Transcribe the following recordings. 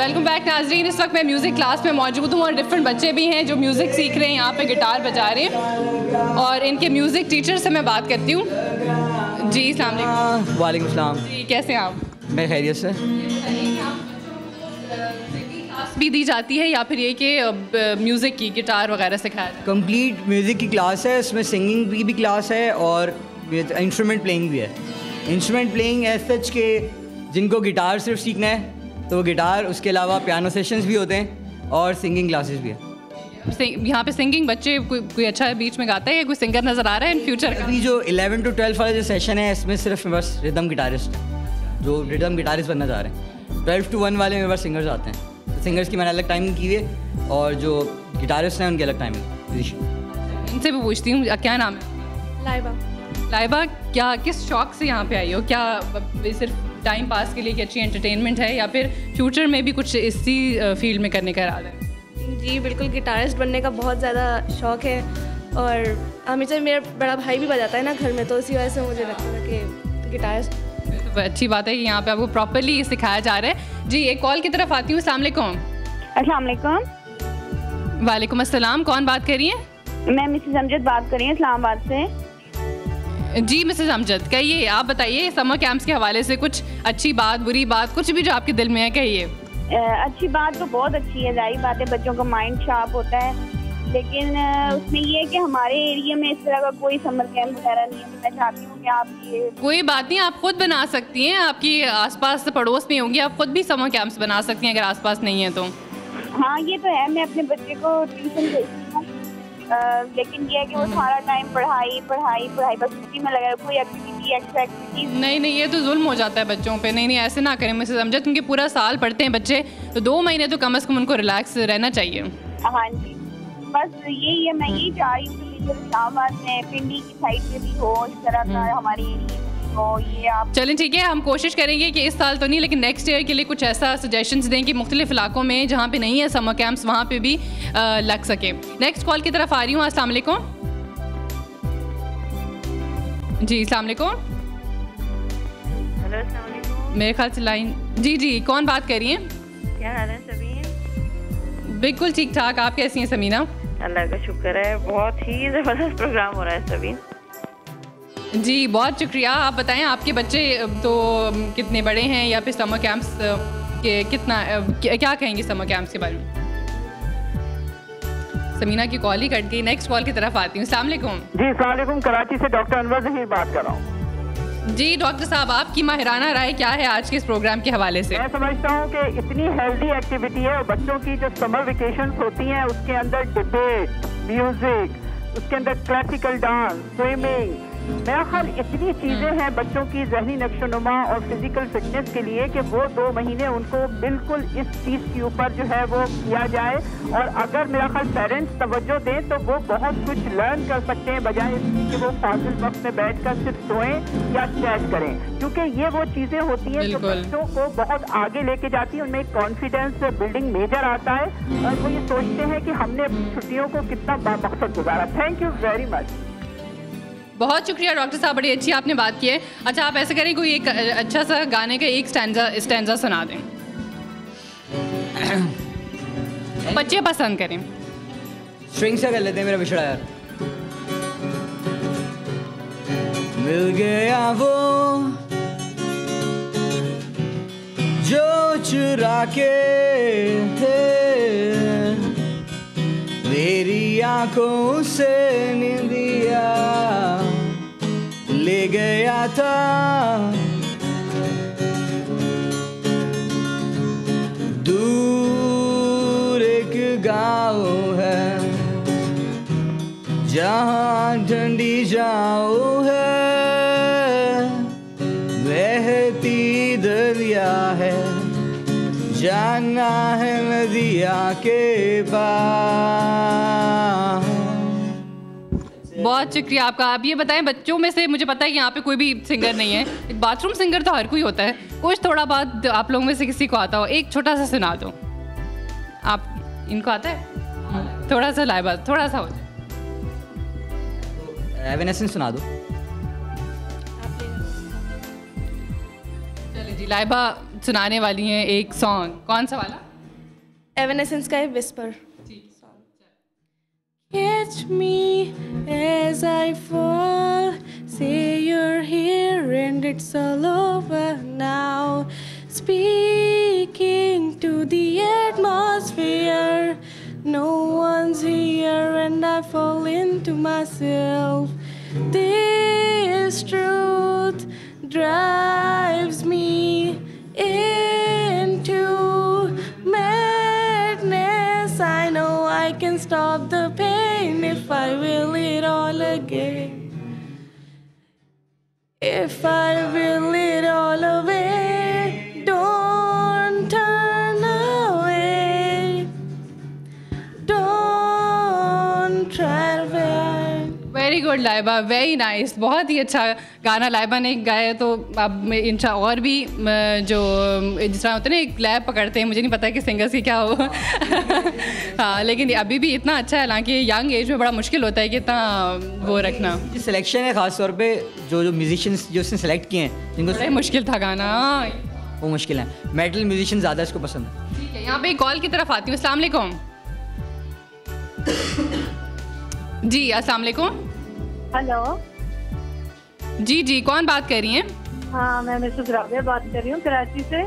Welcome back नाज़रीन। इस वक्त मैं म्यूज़िक क्लास में मौजूद हूँ और डिफरेंट बच्चे भी हैं जो म्यूज़िक सीख रहे हैं, यहाँ पे गिटार बजा रहे हैं और इनके म्यूज़िक टीचर से मैं बात करती हूँ। जी अस्सलाम वालेकुम। वालेकुम सलाम। जी कैसे हैं आप? मैं खैरियत से। क्लास भी दी जाती है या फिर ये कि म्यूज़िक की गिटार वगैरह सिखाया जाता है? कंप्लीट म्यूज़िक की क्लास है, इसमें सिंगिंग की भी क्लास है और इंस्ट्रूमेंट प्लेइंग भी है। इंस्ट्रूमेंट प्लेइंग एज सच के जिनको गिटार सिर्फ सीखना है तो वो गिटार, उसके अलावा पियानो सेशंस भी होते हैं और सिंगिंग क्लासेस भी है। यहाँ पे सिंगिंग बच्चे कोई अच्छा बीच में गाता है या कोई सिंगर नज़र आ रहा है इन फ्यूचर का? अभी जो 11 to 12 वाला जो सेशन है इसमें सिर्फ बस रिदम गिटारिस्ट, जो रिदम गिटारिस्ट बनना चाह रहे हैं। 12 to 1 वाले मेरे पास सिंगर्स आते हैं, तो सिंगर्स की मैंने अलग टाइमिंग की है और जो गिटारिस्ट हैं उनकी अलग टाइमिंग। इनसे भी पूछती हूँ, क्या नाम है? लाइबा। लाइबा, क्या किस शौक़ से यहाँ पे आई हो? क्या सिर्फ टाइम पास के लिए कि अच्छी एंटरटेनमेंट है या फिर फ्यूचर में भी कुछ इसी फील्ड में करने का इरादा है? जी बिल्कुल, गिटारिस्ट बनने का बहुत ज़्यादा शौक़ है और हमेशा मेरा बड़ा भाई भी बजाता है ना घर में, तो इसी वजह से मुझे लगता था कि गिटारिस्ट। तो अच्छी बात है कि यहाँ पे आपको प्रॉपरली सिखाया जा रहा है। जी एक कॉल की तरफ आती हूँ। अस्सलाम वालेकुम। अस्सलाम वालेकुम। वालेकुम अस्सलाम। कौन बात कर रही हैं? मैं मिसेस अमजद बात कर रही हूँ इस्लामाबाद से। जी मिसेस अमजद, कहिए, आप बताइए समर कैंप्स के हवाले से कुछ अच्छी बात, बुरी बात, कुछ भी जो आपके दिल में है कहिए। अच्छी बात तो बहुत अच्छी है, जाहिर बात है बच्चों का माइंड शार्प होता है, लेकिन उसमें ये है कि हमारे एरिया में इस तरह का कोई समर कैंप वगैरह नहीं है। मैं चाहती हूँ कि आप ये। कोई बात नहीं, आप खुद बना सकती हैं, आपकी आसपास पड़ोस में होंगी, आप खुद भी समर कैंप्स बना सकती हैं अगर आसपास नहीं है तो। हाँ ये तो है, मैं अपने बच्चे को ट्यूशन भेजती हूँ, लेकिन ये है कि वो सारा टाइम पढ़ाई पढ़ाई पढ़ाई, बस छुट्टी में लगा, कोई एक्टिविटी एक्स्ट्रा एक्टिविटीज नहीं, ये तो जुल्म हो जाता है बच्चों पे। नहीं ऐसे ना करें मिसेस अमजद, क्योंकि पूरा साल पढ़ते हैं बच्चे, तो 2 महीने तो कम से कम उनको रिलैक्स रहना चाहिए। हाँ जी, बस यही है, मैं यही चाह रही हूँ कि इस्लामाबाद में पिंडी की साइड पे भी हो इस तरह का हमारे एरिया में हो। ये आप चलें ठीक है, हम कोशिश करेंगे कि इस साल तो नहीं लेकिन नेक्स्ट ईयर के लिए कुछ ऐसा सजेशंस दें कि मुख्तलिफ इलाकों में जहाँ पे नहीं है समर कैंप्स वहाँ पे भी लग सके। नेक्स्ट कॉल की तरफ आ रही हूँ। अस्सलाम वालेकुम। जी अस्सलाम वालेकुम। हेलो अस्सलाम वालेकुम। मेरे ख्याल से लाइन। जी कौन बात कर रही हैं? क्या हाल है सभी? बिल्कुल ठीक ठाक, आप कैसी हैं समीना? अल्लाह का शुक्र है, बहुत ही ज़बरदस्त प्रोग्राम हो रहा है सभी। जी बहुत शुक्रिया। आप बताएं आपके बच्चे तो कितने बड़े हैं या फिर समर कैंप्स के कितना क्या कहेंगे समर कैंप्स के बारे में? समीना की कॉल ही कट गई। नेक्स्ट कॉल की तरफ आती हूँ। अस्सलाम वालेकुम। जी अस्सलाम वालेकुम, कराची से डॉक्टर अनवर ज़हीर बात कर रहा हूँ। जी डॉक्टर साहब, आपकी माहिराना राय क्या है आज के इस प्रोग्राम के हवाले से? मैं समझता हूँ कि इतनी हेल्दी एक्टिविटी है और बच्चों की जो समर वेकेशंस होती हैं उसके अंदर डिबेट, म्यूजिक, उसके अंदर क्लासिकल डांस, स्विमिंग, मेरा ख्याल इतनी चीज़ें हैं बच्चों की ज़हनी नक्शोनुमा और फिजिकल फिटनेस के लिए कि वो 2 महीने उनको बिल्कुल इस चीज़ के ऊपर जो है वो किया जाए। और अगर मेरा ख्याल पेरेंट्स तवज्जो दें तो वो बहुत कुछ लर्न कर सकते हैं, बजाय इसके कि वो फाजिल वक्त में बैठकर सिर्फ सोएं या चैट करें, क्योंकि ये वो चीज़ें होती हैं जो बच्चों को बहुत आगे लेके जाती हैं। उनमें कॉन्फिडेंस बिल्डिंग मेजर आता है और वो ये सोचते हैं कि हमने छुट्टियों को कितना बामकसद गुजारा। Thank you very much. बहुत शुक्रिया डॉक्टर साहब, बड़ी अच्छी आपने बात की है। अच्छा आप ऐसे करें, कोई एक अच्छा सा गाने का एक स्टैंजा सुना दें, बच्चे पसंद करें। स्ट्रिंग से कर लेते हैं, मेरा बिछड़ा यार। मिल गया वो जो चुरा के मेरी आंखों से निंदिया ले गया था, दूर एक गाँव है जहाँ ठंडी छाँव है, बहती दरिया है, जाना है नदिया के पार। बहुत शुक्रिया आपका। आप ये बताएं, बच्चों में से मुझे पता है कि यहाँ पे कोई भी सिंगर नहीं है, एक बाथरूम सिंगर तो हर कोई होता है, कुछ थोड़ा बहुत आप लोगों में से किसी को आता हो, एक छोटा सा सुना दो। आप इनको आता है? थोड़ा सा लाइबा, थोड़ा सा हो जाए। एवेनेसेंस सुना दो। चलिए जी, लाइबा सुनाने वाली हैं एक सॉन्ग। कौन सा वाला? एवनेसेंस का है whisper. Catch me as I fall, say you're here and it's all over now. Speaking to the atmosphere, no one's here and I fall into myself. This truth drives me into madness. I know I can stop the pain if I will it all again. If I will it all away, don't turn away. Don't try to find. Very good Laiba, very nice, बहुत ही अच्छा गाना लाइबा ने गाया। तो अब इंशा और भी जो जिस तरह होते हैं ना एक लैब पकड़ते हैं, मुझे नहीं पता कि सिंगर्स की क्या हो हाँ, लेकिन अभी भी इतना अच्छा है, हालांकि यंग एज में बड़ा मुश्किल होता है कि इतना वो रखना। सिलेक्शन है ख़ास तौर पे जो म्यूजिशियंस जो उसने सेलेक्ट किए हैं जिनको बड़ा मुश्किल था गाना, वो मुश्किल है। मेटल म्यूजिशियन ज़्यादा इसको पसंद है। ठीक है, यहाँ पे कॉल की तरफ आती हूँ। अस्सलाम वालेकुम जी, अस्सलाम वालेकुम। हेलो जी जी, कौन बात कर रही हैं? हाँ, मैं मिसेस राबिया बात कर रही हूँ कराची से।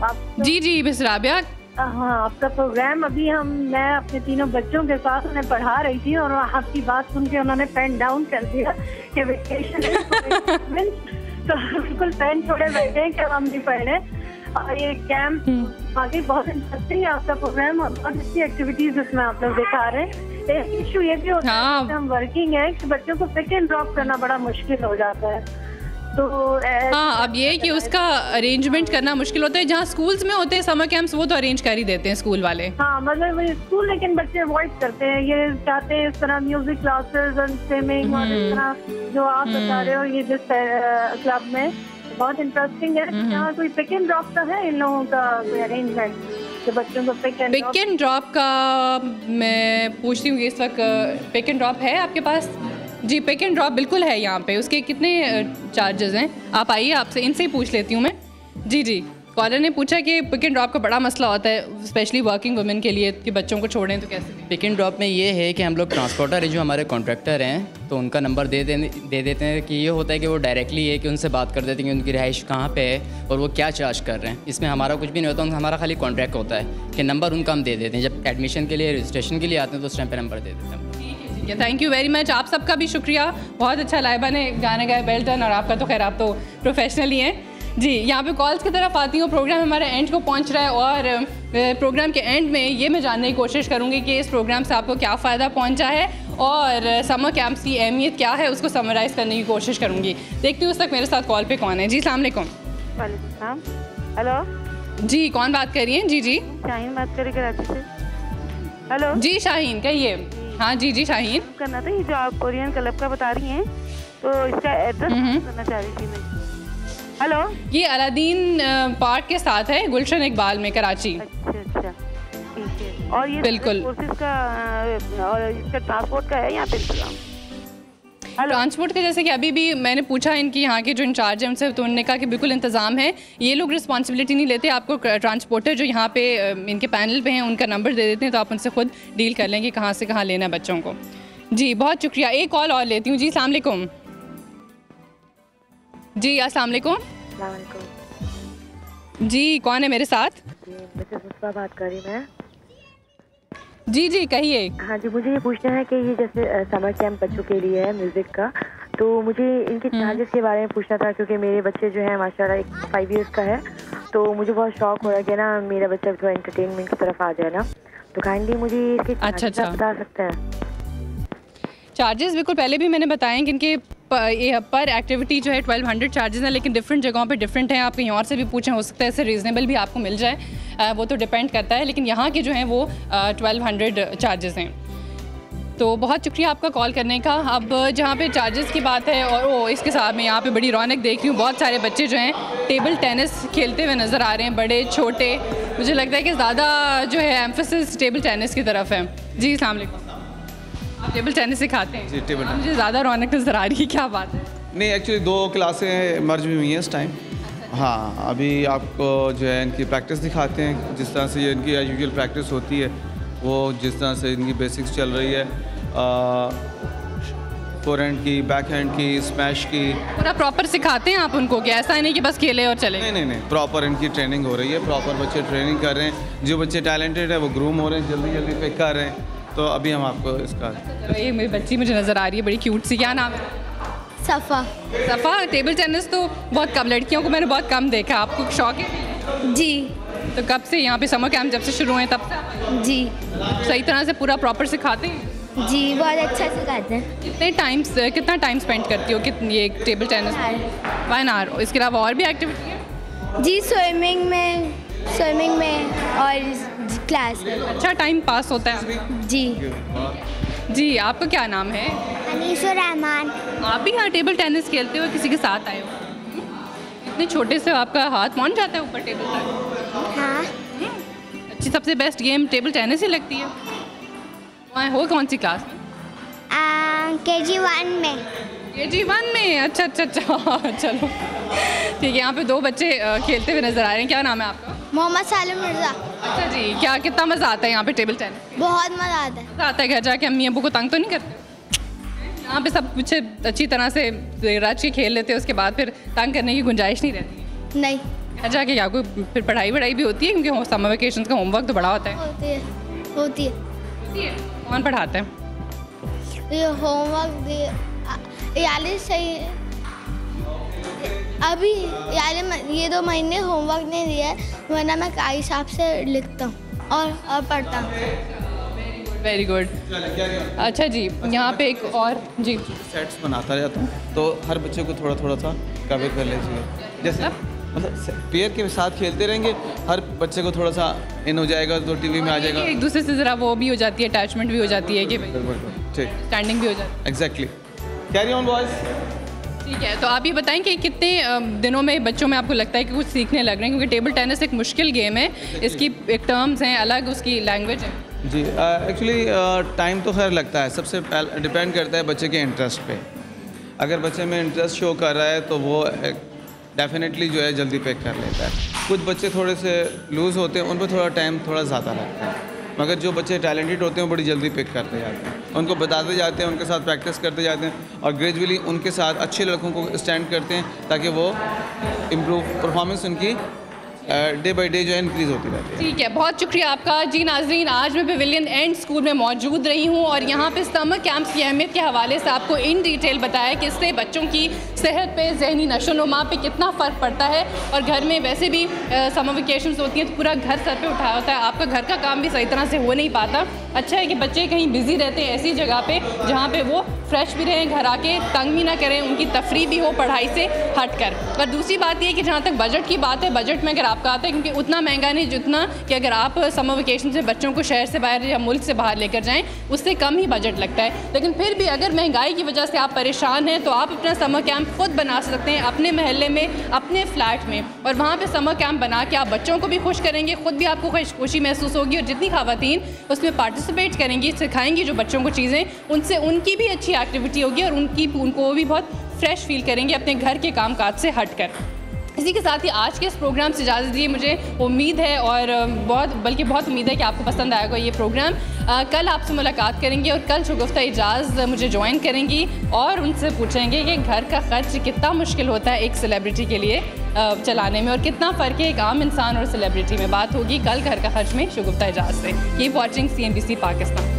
आप जी जी मिस राबिया। हाँ, आपका प्रोग्राम अभी मैं अपने तीनों बच्चों के साथ उन्हें पढ़ा रही थी और आपकी बात सुन के उन्होंने पेन डाउन कर दिया कि वेकेशन है तो बिल्कुल पेन छोड़े बैठे हैं कि हम नहीं पढ़ रहे। और ये कैंप आगे बहुत इंटरेस्टिंग है आपका प्रोग्राम और बहुत अच्छी एक्टिविटीज इसमें आप लोग दिखा रहे हैं। एक इशू ये भी होता है कि हम वर्किंग है कि बच्चों को पिक एंड ड्रॉप करना बड़ा मुश्किल हो जाता है। तो हाँ, अब ये कि उसका अरेंजमेंट करना मुश्किल होता है। जहाँ स्कूल्स में होते हैं समर कैंप्स, वो तो अरेंज कर ही देते हैं स्कूल वाले। हाँ, मतलब स्कूल, लेकिन बच्चे अवॉइड करते हैं, ये चाहते हैं इस तरह म्यूजिक क्लासेस और स्विमिंग और इस तरह जो आप बता रहे हो ये जिस क्लब में बहुत इंटरेस्टिंग है। यहाँ कोई पिक एंड ड्रॉप का है इन लोगों का कोई अरेंजमेंट जो बच्चों को पिक एंड ड्रॉप का? मैं पूछती हूँ इस वक्त पिक एंड ड्रॉप है आपके पास? जी, पिक एंड ड्रॉप बिल्कुल है यहाँ पे। उसके कितने चार्जेस हैं? आप आइए, आपसे इनसे ही पूछ लेती हूँ मैं। जी जी, कॉलर ने पूछा कि पिक एंड ड्रॉप का बड़ा मसला होता है स्पेशली वर्किंग वुमेन के लिए कि बच्चों को छोड़ें तो कैसे? पिक एंड ड्रॉप में ये है कि हम लोग ट्रांसपोर्टर है जो हमारे कॉन्ट्रैक्टर हैं, तो उनका नंबर दे देते हैं कि ये होता है कि वो डायरेक्टली है कि उनसे बात कर देते हैं कि उनकी रिहाइश कहाँ पे है और वो क्या चार्ज कर रहे हैं। इसमें हमारा कुछ भी नहीं होता, हमारा खाली कॉन्ट्रैक्ट होता है कि नंबर उनका हम दे देते हैं। जब एडमिशन के लिए रजिस्ट्रेशन के लिए आते हैं तो उस टाइम पर नंबर दे देते हैं। थैंक यू वेरी मच, आप सबका भी शुक्रिया। बहुत अच्छा लाइबा ने गाने गाए, वेल डन। और आपका तो खैर आप तो प्रोफेशनल ही हैं। जी, यहाँ पे कॉल्स की तरफ आती हूँ। प्रोग्राम हमारे एंड को पहुँच रहा है और प्रोग्राम के एंड में ये मैं जानने की कोशिश करूँगी कि इस प्रोग्राम से आपको क्या फ़ायदा पहुँचा है और समर कैंप्स की अहमियत क्या है, उसको समराइज़ करने की कोशिश करूँगी। देखती हूँ उस तक मेरे साथ कॉल पे कौन है। जी, अस्सलाम वालेकुम। वालेकुम। हेलो जी, कौन बात कर रही हैं? जी जी, शाहीन बात कर रही कराची से। हेलो जी शाहीन, कहिए। हाँ जी जी शाहीन, करना था ये जो आप कोरियन क्लब का बता रही हैं, तो इसका एड्रेस करना चाह रही थी मैं। हेलो, ये अलादीन पार्क के साथ है, गुलशन इकबाल में, कराची। अच्छा, ठीक है। और ये बिल्कुल कोर्सेज का और इसका ट्रांसपोर्ट का है यहाँ पे इंतजाम? ट्रांसपोर्ट का जैसे कि अभी भी मैंने पूछा इनकी यहाँ के जो इंचार्ज हैं उनसे, तो उन्होंने कहा कि बिल्कुल इंतज़ाम है, ये लोग रिस्पॉन्सिबिलिटी नहीं लेते। आपको ट्रांसपोर्टर जो यहाँ पे इनके पैनल पे हैं उनका नंबर दे देते हैं, तो आप उनसे खुद डील कर लें कि कहाँ से कहाँ लेना है बच्चों को। जी, बहुत शुक्रिया। एक कॉल और लेती हूँ। जी, अस्सलाम वालेकुम। जी, अस्सलाम वालेकुम। जी, कौन है मेरे साथ? बात कर रही मैं। जी जी, कहिए। हाँ जी, मुझे ये पूछना है कि ये जैसे समर कैंप बच्चों के लिए है म्यूज़िक का, तो मुझे इनके चार्जेस के बारे में पूछना था क्योंकि मेरे बच्चे जो है माशाल्लाह 5 इयर्स का है, तो मुझे बहुत शौक हो रहा है कि ना मेरा बच्चा थोड़ा एंटरटेनमेंट की तरफ आ जाए ना, तो काइंडली मुझे इसके चार्जेस बता सकते हैं? चार्जेस बिल्कुल पहले भी मैंने बताए कि इनके पर एक्टिविटी जो है 1200 चार्जेस हैं, लेकिन डिफरेंट जगहों पे डिफरेंट हैं। आप कहीं और से भी पूछें, हो सकता है इससे रीज़नेबल भी आपको मिल जाए, वो तो डिपेंड करता है, लेकिन यहाँ के जो हैं वो 1200 चार्जेस हैं। तो बहुत शुक्रिया आपका कॉल करने का। अब जहाँ पे चार्जेस की बात है, और इसके साथ में यहाँ पे बड़ी रौनक देख रही हूँ, बहुत सारे बच्चे जो हैं टेबल टेनिस खेलते हुए नज़र आ रहे हैं, बड़े छोटे। मुझे लगता है कि ज़्यादा जो है एम्फेसिस टेबल टेनिस की तरफ है। जी, अस्सलाम वालेकुम। आप टेबल टेनिस सिखाते हैं? जी, टेबल टेनिस। मुझे ज़्यादा रौनक नज़र आ रही है, क्या बात है? नहीं, एक्चुअली 2 क्लासें मर्ज भी हुई हैं इस टाइम, हाँ, अभी आपको जो है इनकी प्रैक्टिस दिखाते हैं, जिस तरह से ये इनकी यूजुअल प्रैक्टिस होती है, वो जिस तरह से इनकी बेसिक्स चल रही है, फोरहैंड की, बैक हैंड की, स्मैश की। पूरा प्रॉपर सिखाते हैं आप उनको कि ऐसा नहीं कि बस खेले और चले? नहीं, प्रॉपर इनकी ट्रेनिंग हो रही है, प्रॉपर बच्चे ट्रेनिंग कर रहे हैं। जो बच्चे टैलेंटेड है वो ग्रूम हो रहे हैं, जल्दी जल्दी पिक कर रहे हैं। तो अभी हम आपको इसका ये मेरी बच्ची मुझे नज़र आ रही है, बड़ी क्यूट सी। क्या नाम है? सफ़ा। सफ़ा, टेबल टेनिस तो बहुत कम, लड़कियों को मैंने बहुत कम देखा। आपको शौक है? जी। तो कब से यहाँ पे समर कैंप जब से शुरू हुए तब से? जी। सही तरह से पूरा प्रॉपर सिखाते हैं? जी, बहुत अच्छा सिखाते हैं। कितना टाइम स्पेंड करती हो ये टेबल टेनिस? 1 आवर। इसके अलावा और भी एक्टिविटी है? जी, स्विमिंग में और क्लास में। अच्छा टाइम पास होता है? जी। जी, आपका क्या नाम है? अनीसुर रहमान। आप भी यहाँ टेबल टेनिस खेलते हो, किसी के साथ आए हो? इतने छोटे से आपका हाथ पहुँच जाता है ऊपर टेबल पर? हाँ। अच्छी सबसे बेस्ट गेम टेबल टेनिस ही लगती है। वहाँ हो कौन सी क्लास में? KG1 में। KG1 में? अच्छा। चलो ठीक है। यहाँ पे 2 बच्चे खेलते हुए नज़र आ रहे हैं। क्या नाम है आपका? मोहम्मद सालिम मिर्ज़ा। अच्छा जी, कितना मज़ा आता है यहाँ पे टेबल टेनिस? बहुत मज़ा आता है। मज़ा आता है। घर जाके अम्मी अब्बू को तंग तो नहीं करते? यहाँ पे सब कुछ अच्छी तरह से रच के खेल लेते हैं, उसके बाद फिर तंग करने की गुंजाइश नहीं रहती? नहीं। घर जाके क्या कोई फिर पढ़ाई भी होती है? क्योंकि समर वेकेशन का होमवर्क तो बड़ा होता है। होती है। कौन पढ़ाता है? ये होमवर्क यानी सही अभी यानी ये 2 महीने होमवर्क नहीं दिया है, वरना मैं काई साहब से लिखता हूँ और पढ़ता हूँ। Very good. अच्छा जी, यहाँ पे एक और जी सेट्स बनाता रहता हूँ, तो हर बच्चे को थोड़ा थोड़ा सा कवर कर लीजिए। जैसे मतलब पेयर के साथ खेलते रहेंगे, हर बच्चे को थोड़ा सा इन हो जाएगा तो टीवी में आ जाएगा। एक दूसरे से ज़रा वो भी हो जाती है, अटैचमेंट भी हो जाती है कि ठीक, स्टैंडिंग भी हो जाती है। एग्जैक्टली। Carry on boys. ठीक है, तो आप ये बताएं कि कितने दिनों में बच्चों में आपको लगता है कि कुछ सीखने लग रहे हैं? क्योंकि टेबल टेनिस एक मुश्किल गेम है, इसकी एक टर्म्स हैं अलग, उसकी लैंग्वेज है। जी, एक्चुअली टाइम तो खैर लगता है, सबसे पहले डिपेंड करता है बच्चे के इंटरेस्ट पे। अगर बच्चे में इंटरेस्ट शो कर रहा है तो वो डेफिनेटली जो है जल्दी पिक कर लेता है। कुछ बच्चे थोड़े से लूज़ होते हैं, उन पर थोड़ा टाइम थोड़ा ज़्यादा लगता है, मगर जो बच्चे टैलेंटेड होते हैं वो बड़ी जल्दी पिक करते जाते हैं। उनको बताते जाते हैं, उनके साथ प्रैक्टिस करते जाते हैं और ग्रेजुअली उनके साथ अच्छे लड़कों को स्टैंड करते हैं ताकि वो इम्प्रूव परफॉर्मेंस उनकी डे बाई डे जो है इंक्रीज़ होती रहती है। ठीक है, बहुत शुक्रिया आपका। जी नाजरीन, आज मैं पेविलियन एंड स्कूल में मौजूद रही हूँ और यहाँ पे समर कैंप्स की अहमियत के हवाले से आपको इन डिटेल बताया कि इससे बच्चों की सेहत पे, जहनी नशोनुमा पे कितना फ़र्क पड़ता है। और घर में वैसे भी समर वेकेशंस होती हैं तो पूरा घर सर पे उठाया होता है, आपका घर का काम भी सही तरह से हो नहीं पाता। अच्छा है कि बच्चे कहीं बिज़ी रहते हैं ऐसी जगह पर जहाँ पर वो फ्रेश भी रहें, घर आके तंग भी ना करें, उनकी तफरी भी हो पढ़ाई से हट कर। और दूसरी बात ये कि जहाँ तक बजट की बात है, बजट में अगर आपका आता है, क्योंकि उतना महंगा नहीं जितना कि अगर आप समर वेकेशन से बच्चों को शहर से बाहर या मुल्क से बाहर लेकर जाएं, उससे कम ही बजट लगता है। लेकिन फिर भी अगर महंगाई की वजह से आप परेशान हैं तो आप अपना समर कैंप खुद बना सकते हैं अपने महल्ले में, अपने फ्लैट में, और वहाँ पर समर कैंप बना के आप बच्चों को भी खुश करेंगे, खुद भी आपको खुशी महसूस होगी और जितनी खवातीन उसमें पार्टिसिपेट करेंगी, सिखाएंगी जो बच्चों को चीज़ें, उनसे उनकी भी अच्छी एक्टिविटी होगी और उनको भी बहुत फ्रेश फील करेंगे अपने घर के कामकाज से हटकर। इसी के साथ ही आज के इस प्रोग्राम से इजाज़त दी। मुझे उम्मीद है और बहुत उम्मीद है कि आपको पसंद आएगा ये प्रोग्राम। कल आपसे मुलाकात करेंगे और कल शगुफ्ता इजाज़ मुझे ज्वाइन करेंगी और उनसे पूछेंगे कि घर का खर्च कितना मुश्किल होता है एक सेलिब्रिटी के लिए चलाने में और कितना फ़र्क है एक आम इंसान और सेलिब्रिटी में। बात होगी कल घर का खर्च में शगुफ्ता इजाज़ से। Keep watching CNBC Pakistan.